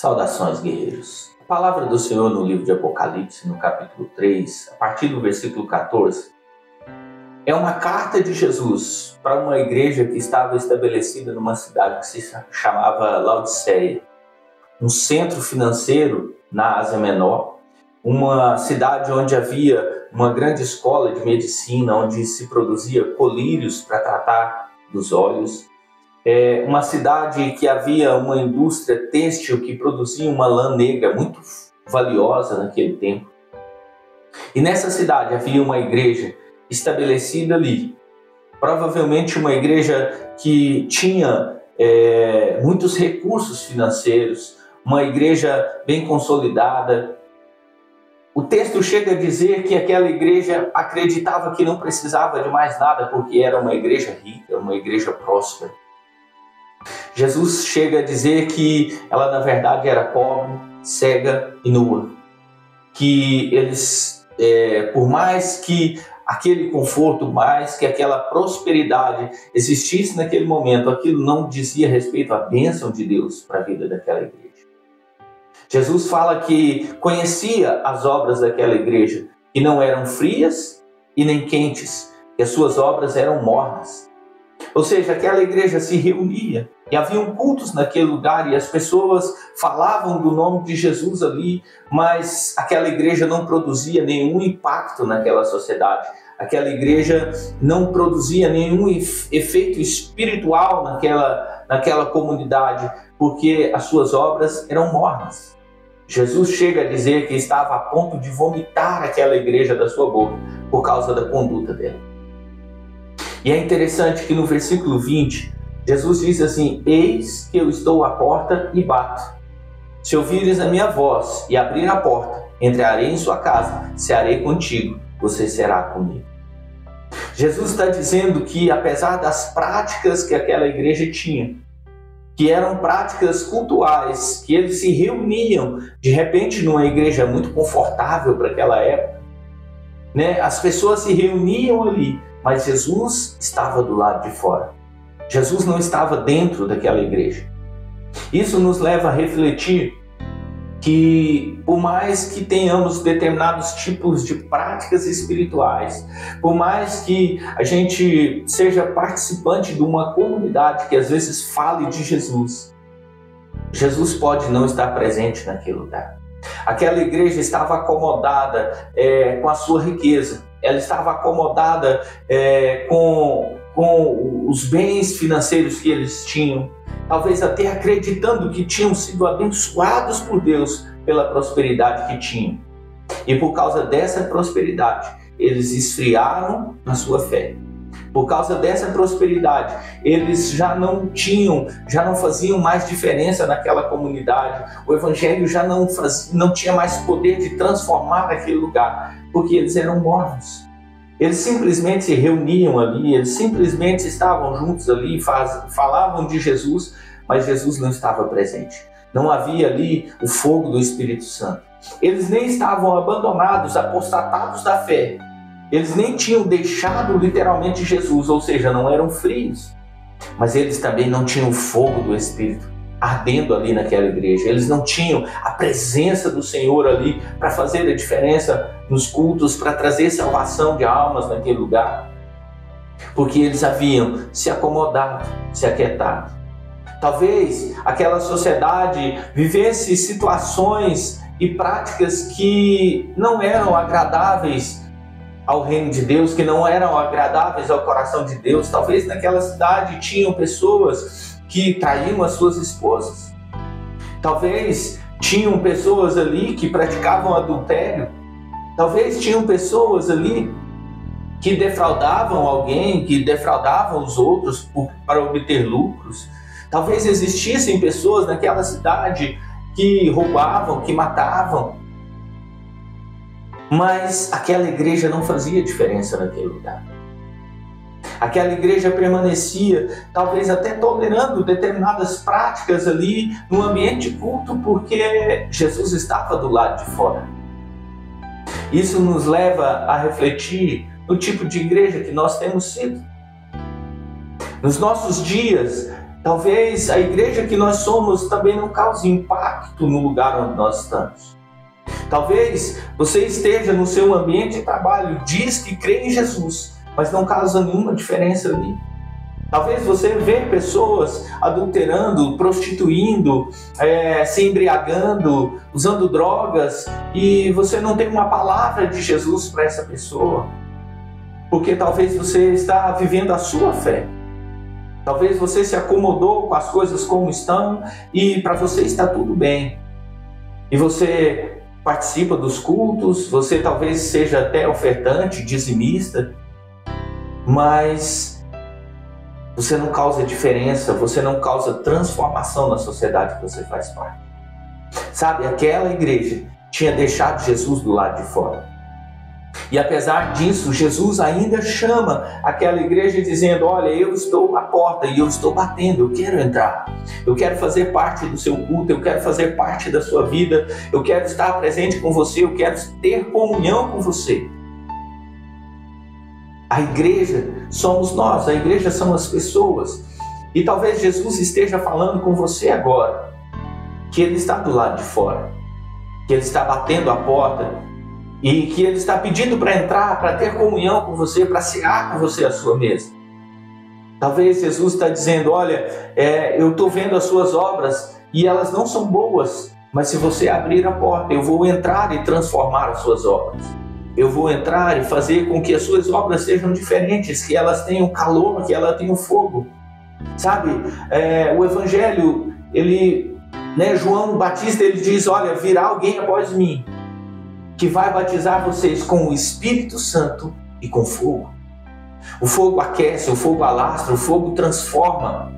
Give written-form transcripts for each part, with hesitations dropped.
Saudações, guerreiros. A palavra do Senhor no livro de Apocalipse, no capítulo 3, a partir do versículo 14, é uma carta de Jesus para uma igreja que estava estabelecida numa cidade que se chamava Laodiceia, um centro financeiro na Ásia Menor, uma cidade onde havia uma grande escola de medicina, onde se produzia colírios para tratar dos olhos, uma cidade que havia uma indústria têxtil que produzia uma lã negra muito valiosa naquele tempo. E nessa cidade havia uma igreja estabelecida ali, provavelmente uma igreja que tinha muitos recursos financeiros, uma igreja bem consolidada. O texto chega a dizer que aquela igreja acreditava que não precisava de mais nada porque era uma igreja rica, uma igreja próspera. Jesus chega a dizer que ela na verdade era pobre, cega e nua. Que eles, por mais que aquele conforto, mais que aquela prosperidade existisse naquele momento, aquilo não dizia respeito à bênção de Deus para a vida daquela igreja. Jesus fala que conhecia as obras daquela igreja, que não eram frias e nem quentes, que as suas obras eram mornas. Ou seja, aquela igreja se reunia e haviam cultos naquele lugar e as pessoas falavam do nome de Jesus ali, mas aquela igreja não produzia nenhum impacto naquela sociedade. Aquela igreja não produzia nenhum efeito espiritual naquela comunidade, porque as suas obras eram mornas. Jesus chega a dizer que estava a ponto de vomitar aquela igreja da sua boca por causa da conduta dela. E é interessante que no versículo 20, Jesus diz assim: eis que eu estou à porta e bato. Se ouvires a minha voz e abrir a porta, entrarei em sua casa, cearei contigo, você será comigo. Jesus está dizendo que apesar das práticas que aquela igreja tinha, que eram práticas cultuais, que eles se reuniam de repente numa igreja muito confortável para aquela época, as pessoas se reuniam ali, mas Jesus estava do lado de fora. Jesus não estava dentro daquela igreja. Isso nos leva a refletir que por mais que tenhamos determinados tipos de práticas espirituais, por mais que a gente seja participante de uma comunidade que às vezes fale de Jesus, Jesus pode não estar presente naquele lugar. Aquela igreja estava acomodada com a sua riqueza, ela estava acomodada com os bens financeiros que eles tinham, talvez até acreditando que tinham sido abençoados por Deus pela prosperidade que tinham. E por causa dessa prosperidade, eles esfriaram na sua fé. Por causa dessa prosperidade, eles já não faziam mais diferença naquela comunidade. O evangelho já não tinha mais poder de transformar aquele lugar, porque eles eram mornos. Eles simplesmente se reuniam ali, eles simplesmente estavam juntos ali, falavam de Jesus, mas Jesus não estava presente. Não havia ali o fogo do Espírito Santo. Eles nem estavam abandonados, apostatados da fé. Eles nem tinham deixado literalmente Jesus, ou seja, não eram frios. Mas eles também não tinham o fogo do Espírito ardendo ali naquela igreja. Eles não tinham a presença do Senhor ali para fazer a diferença nos cultos, para trazer salvação de almas naquele lugar. Porque eles haviam se acomodado, se aquietado. Talvez aquela sociedade vivesse situações e práticas que não eram agradáveis ao reino de Deus, que não eram agradáveis ao coração de Deus. Talvez naquela cidade tinham pessoas que traíam as suas esposas. Talvez tinham pessoas ali que praticavam adultério. Talvez tinham pessoas ali que defraudavam alguém, que defraudavam os outros para obter lucros. Talvez existissem pessoas naquela cidade que roubavam, que matavam. Mas aquela igreja não fazia diferença naquele lugar. Aquela igreja permanecia, talvez até tolerando determinadas práticas ali no ambiente culto, porque Jesus estava do lado de fora. Isso nos leva a refletir no tipo de igreja que nós temos sido. Nos nossos dias, Talvez a igreja que nós somos também não cause impacto no lugar onde nós estamos. Talvez você esteja no seu ambiente de trabalho, diz que crê em Jesus, mas não causa nenhuma diferença ali. Talvez você vê pessoas adulterando, prostituindo, se embriagando, usando drogas, e você não tem uma palavra de Jesus para essa pessoa, porque talvez você está vivendo a sua fé. Talvez você se acomodou com as coisas como estão e para você está tudo bem. E você participa dos cultos, você talvez seja até ofertante, dizimista, mas você não causa diferença, você não causa transformação na sociedade que você faz parte. Sabe, aquela igreja tinha deixado Jesus do lado de fora. E apesar disso, Jesus ainda chama aquela igreja dizendo: olha, eu estou à porta e eu estou batendo, eu quero entrar. Eu quero fazer parte do seu culto, eu quero fazer parte da sua vida, eu quero estar presente com você, eu quero ter comunhão com você. A igreja somos nós, a igreja são as pessoas. E talvez Jesus esteja falando com você agora, que Ele está do lado de fora, que Ele está batendo a porta e que Ele está pedindo para entrar, para ter comunhão com você, para cear com você à sua mesa. Talvez Jesus está dizendo: olha, eu estou vendo as suas obras e elas não são boas, mas se você abrir a porta, eu vou entrar e transformar as suas obras. Eu vou entrar e fazer com que as suas obras sejam diferentes, que elas tenham calor, que elas tenham fogo. Sabe, o Evangelho, João Batista, ele diz: olha, virá alguém após mim, que vai batizar vocês com o Espírito Santo e com fogo. O fogo aquece, o fogo alastra, o fogo transforma.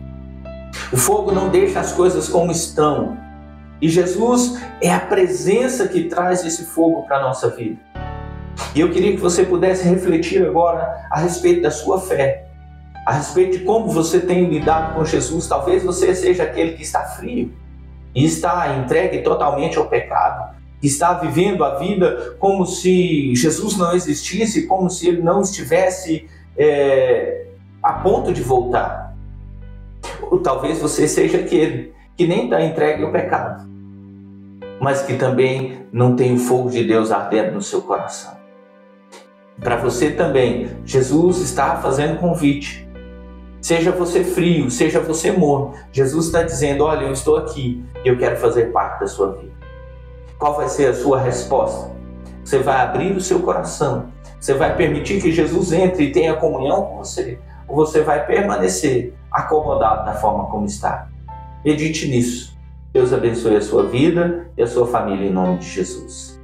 O fogo não deixa as coisas como estão. E Jesus é a presença que traz esse fogo para a nossa vida. E eu queria que você pudesse refletir agora a respeito da sua fé, a respeito de como você tem lidado com Jesus. Talvez você seja aquele que está frio e está entregue totalmente ao pecado, que está vivendo a vida como se Jesus não existisse, como se Ele não estivesse a ponto de voltar. Ou talvez você seja aquele que nem está entregue ao pecado, mas que também não tem o fogo de Deus ardendo no seu coração. Para você também, Jesus está fazendo convite. Seja você frio, seja você morno, Jesus está dizendo: olha, eu estou aqui e eu quero fazer parte da sua vida. Qual vai ser a sua resposta? Você vai abrir o seu coração? Você vai permitir que Jesus entre e tenha comunhão com você? Ou você vai permanecer acomodado da forma como está? Medite nisso. Deus abençoe a sua vida e a sua família em nome de Jesus.